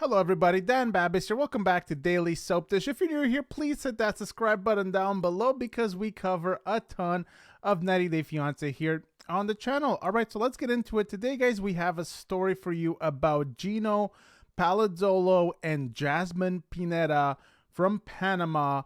Hello everybody, Dan Babis here. Welcome back to Daily Soap Dish. If you're new here, please hit that subscribe button down below because we cover a ton of 90 Day Fiancé here on the channel. Alright, so let's get into it. Today, guys, we have a story for you about Gino Palazzolo and Jasmine Pineda from Panama.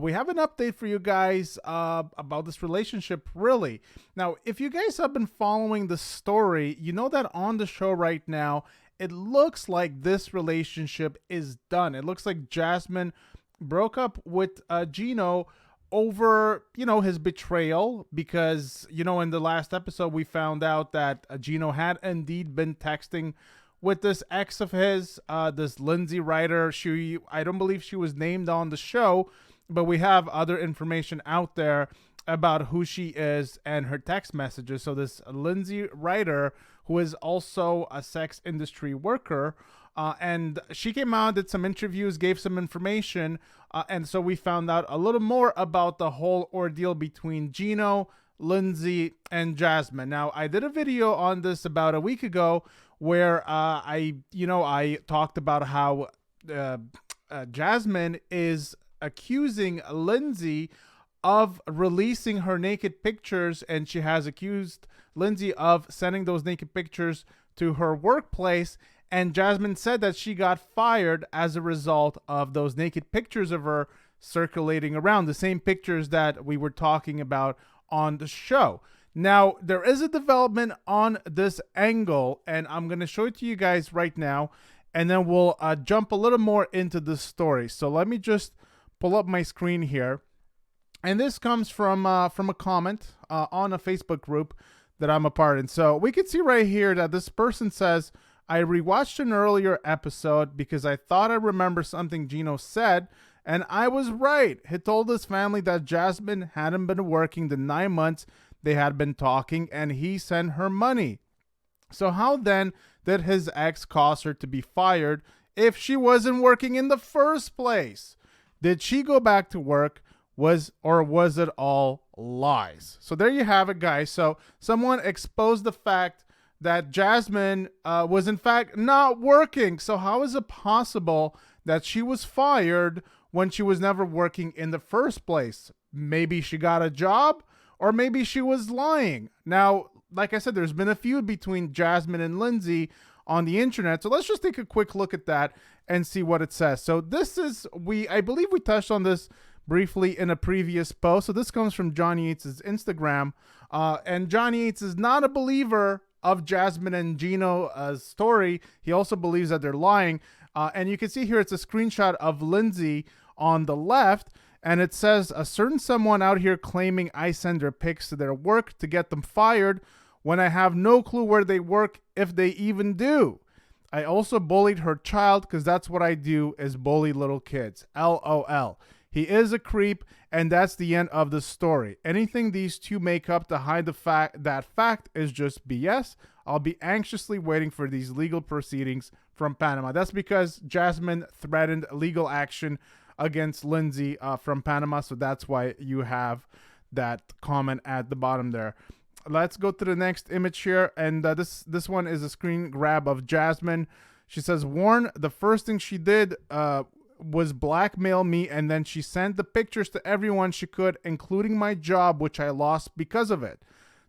We have an update for you guys about this relationship, really. Now, if you guys have been following the story, you know that on the show right now, it looks like this relationship is done. It looks like Jasmine broke up with Gino over, his betrayal because, in the last episode, we found out that Gino had indeed been texting with this ex of his, this Lindsay writer. I don't believe she was named on the show, but we have other information out there about who she is and her text messages. So this Lindsay writer, who is also a sex industry worker, and she came out, did some interviews, gave some information, and so we found out a little more about the whole ordeal between Gino, Lindsay, and Jasmine. Now, I did a video on this about a week ago where I talked about how Jasmine is accusing Lindsay of releasing her naked pictures, and she has accused Lindsay of sending those naked pictures to her workplace, and Jasmine said that she got fired as a result of those naked pictures of her circulating around, the same pictures that we were talking about on the show. Now, there is a development on this angle, and I'm going to show it to you guys right now, and then we'll jump a little more into the story. So let me just pull up my screen here. And this comes from a comment on a Facebook group that I'm a part in. So we can see right here that this person says, I rewatched an earlier episode because I thought I remember something Gino said, and I was right. He told his family that Jasmine hadn't been working the 9 months they had been talking, and he sent her money. So how then did his ex cause her to be fired if she wasn't working in the first place? Did she go back to work? Was it all lies? So there you have it, guys. So someone exposed the fact that Jasmine was in fact not working. So how is it possible that she was fired when she was never working in the first place? Maybe she got a job, or maybe she was lying. Now, like I said, there's been a feud between Jasmine and Lindsay on the internet. So let's just take a quick look at that and see what it says. So this is, I believe we touched on this briefly in a previous post. So this comes from Johnny Yates' Instagram. And Johnny Yates is not a believer of Jasmine and Gino's story. He also believes that they're lying. And you can see here, it's a screenshot of Lindsay on the left. And it says, a certain someone out here claiming I send their pics to their work to get them fired when I have no clue where they work, if they even do. I also bullied her child because that's what I do, is bully little kids. LOL. He is a creep, and that's the end of the story. Anything these two make up to hide the fact is just BS. I'll be anxiously waiting for these legal proceedings from Panama. That's because Jasmine threatened legal action against Lindsay from Panama, so that's why you have that comment at the bottom there. Let's go to the next image here, and this one is a screen grab of Jasmine. She says, Warren, the first thing she did was blackmail me, and then she sent the pictures to everyone she could, including my job, which I lost because of it.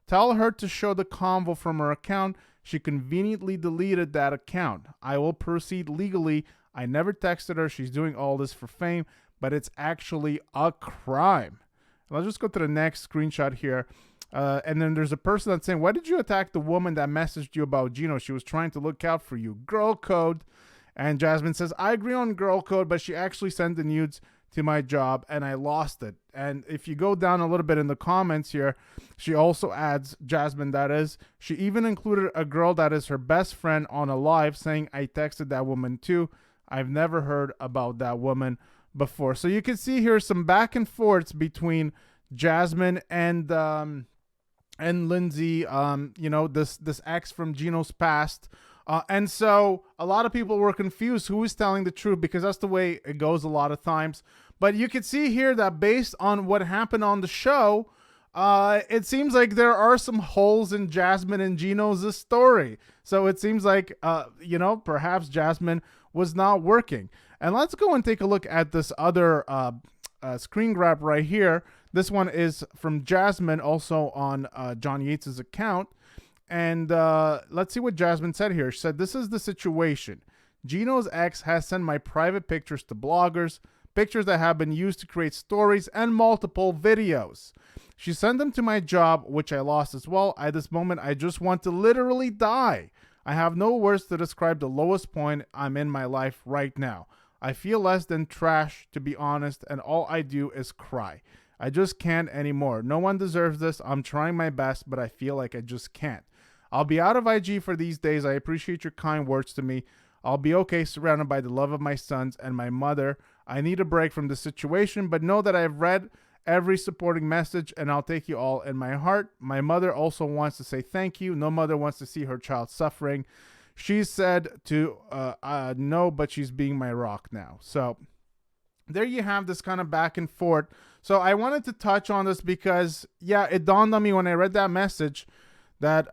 Tell her to show the convo from her account. She conveniently deleted that account. I will proceed legally. I never texted her. She's doing all this for fame, but it's actually a crime. Let's just go to the next screenshot here. And then there's a person that's saying, why did you attack the woman that messaged you about Gino? She was trying to look out for you. Girl code. And Jasmine says, I agree on girl code, but she actually sent the nudes to my job and I lost it. And if you go down a little bit in the comments here, she also adds, Jasmine that is, she even included a girl that is her best friend on a live saying, I texted that woman too. I've never heard about that woman before. So you can see here some back and forths between Jasmine and Lindsay, this ex from Gino's past. And so a lot of people were confused who is telling the truth, because that's the way it goes a lot of times. But you can see here that based on what happened on the show, it seems like there are some holes in Jasmine and Gino's story. So it seems like, perhaps Jasmine was not working. And let's go and take a look at this other screen grab right here. This one is from Jasmine, also on John Yates's account. And let's see what Jasmine said here. She said, "This is the situation. Gino's ex has sent my private pictures to bloggers, pictures that have been used to create stories and multiple videos. She sent them to my job, which I lost as well. At this moment, I just want to literally die. I have no words to describe the lowest point I'm in my life right now. I feel less than trash, to be honest, and all I do is cry. I just can't anymore. No one deserves this. I'm trying my best, but I feel like I just can't. I'll be out of IG for these days. I appreciate your kind words to me. I'll be okay surrounded by the love of my sons and my mother. I need a break from this situation, but know that I've read every supporting message and I'll take you all in my heart. My mother also wants to say thank you. No mother wants to see her child suffering. She said to no, but she's being my rock now." So there you have this kind of back and forth. So I wanted to touch on this because, yeah, it dawned on me when I read that message that,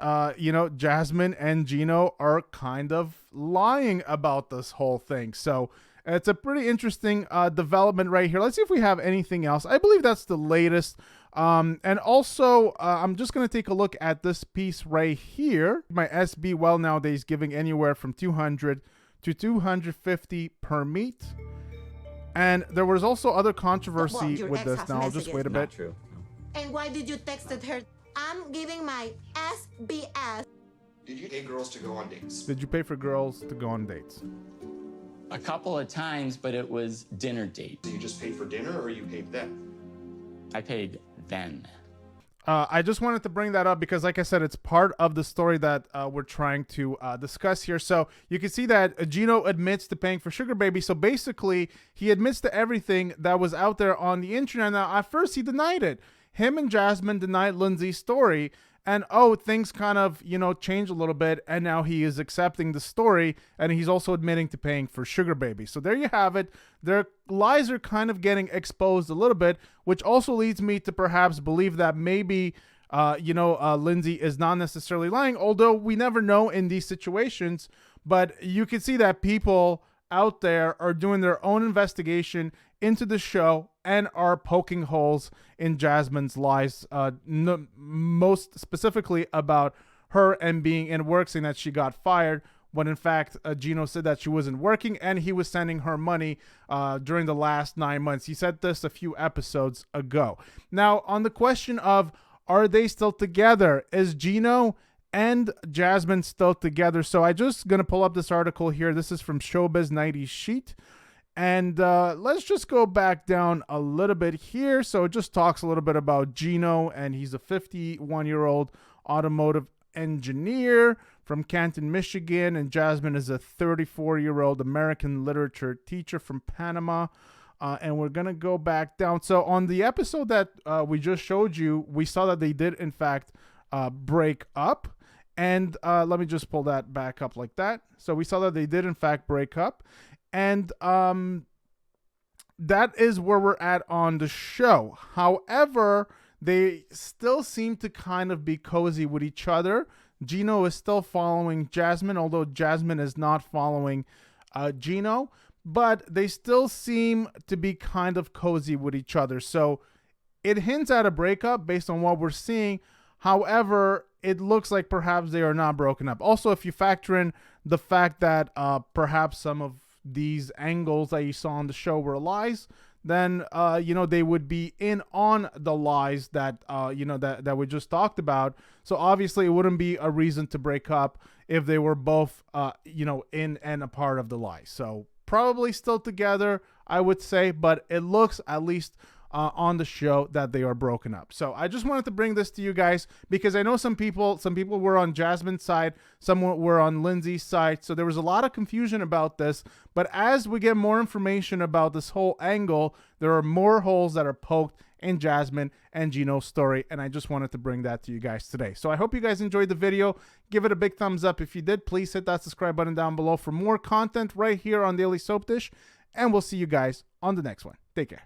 Jasmine and Gino are kind of lying about this whole thing. So it's a pretty interesting development right here. Let's see if we have anything else. I believe that's the latest. And also, I'm just going to take a look at this piece right here. My SB well nowadays giving anywhere from 200 to 250 per meet. And there was also other controversy with this. Now, I'll just wait a bit. True. And why did you texted her? I'm giving my SBS. Did you pay girls to go on dates? Did you pay for girls to go on dates? A couple of times, but it was dinner date. So you just paid for dinner or you paid them? I paid them. I just wanted to bring that up because, like I said, it's part of the story that we're trying to discuss here. So you can see that Gino admits to paying for Sugar Baby. So basically, he admits to everything that was out there on the internet. Now, at first, he denied it. Him and Jasmine denied Lindsay's story. And, things kind of, changed a little bit. And now he is accepting the story. And he's also admitting to paying for Sugar Baby. So there you have it. Their lies are kind of getting exposed a little bit, which also leads me to perhaps believe that maybe, Lindsay is not necessarily lying. Although we never know in these situations. But you can see that people out there are doing their own investigation into the show and are poking holes in Jasmine's lies, most specifically about her and being in work, saying that she got fired, when in fact Gino said that she wasn't working and he was sending her money during the last 9 months. He said this a few episodes ago. Now, on the question of are they still together, is Gino and Jasmine still together? So I just gonna pull up this article here. This is from Showbiz 90 Sheet. And let's just go back down a little bit here. So it just talks a little bit about Gino, and he's a 51-year-old automotive engineer from Canton, Michigan. And Jasmine is a 34-year-old American literature teacher from Panama. And we're going to go back down. So on the episode that we just showed you, we saw that they did, in fact, break up. And let me just pull that back up like that. So we saw that they did, in fact, break up. And that is where we're at on the show. However, they still seem to kind of be cozy with each other. Gino is still following Jasmine, although Jasmine is not following Gino. But they still seem to be kind of cozy with each other. So it hints at a breakup based on what we're seeing. However, it looks like perhaps they are not broken up. Also, if you factor in the fact that perhaps some of these angles that you saw on the show were lies, then they would be in on the lies that that we just talked about. So obviously it wouldn't be a reason to break up if they were both in and a part of the lie. So probably still together, I would say, but it looks, at least on the show, that they are broken up. So I just wanted to bring this to you guys because I know some people were on Jasmine's side, some were on Lindsay's side. So there was a lot of confusion about this. But as we get more information about this whole angle, there are more holes that are poked in Jasmine and Gino's story. And I just wanted to bring that to you guys today. So I hope you guys enjoyed the video. Give it a big thumbs up. If you did, please hit that subscribe button down below for more content right here on Daily Soap Dish. And we'll see you guys on the next one. Take care.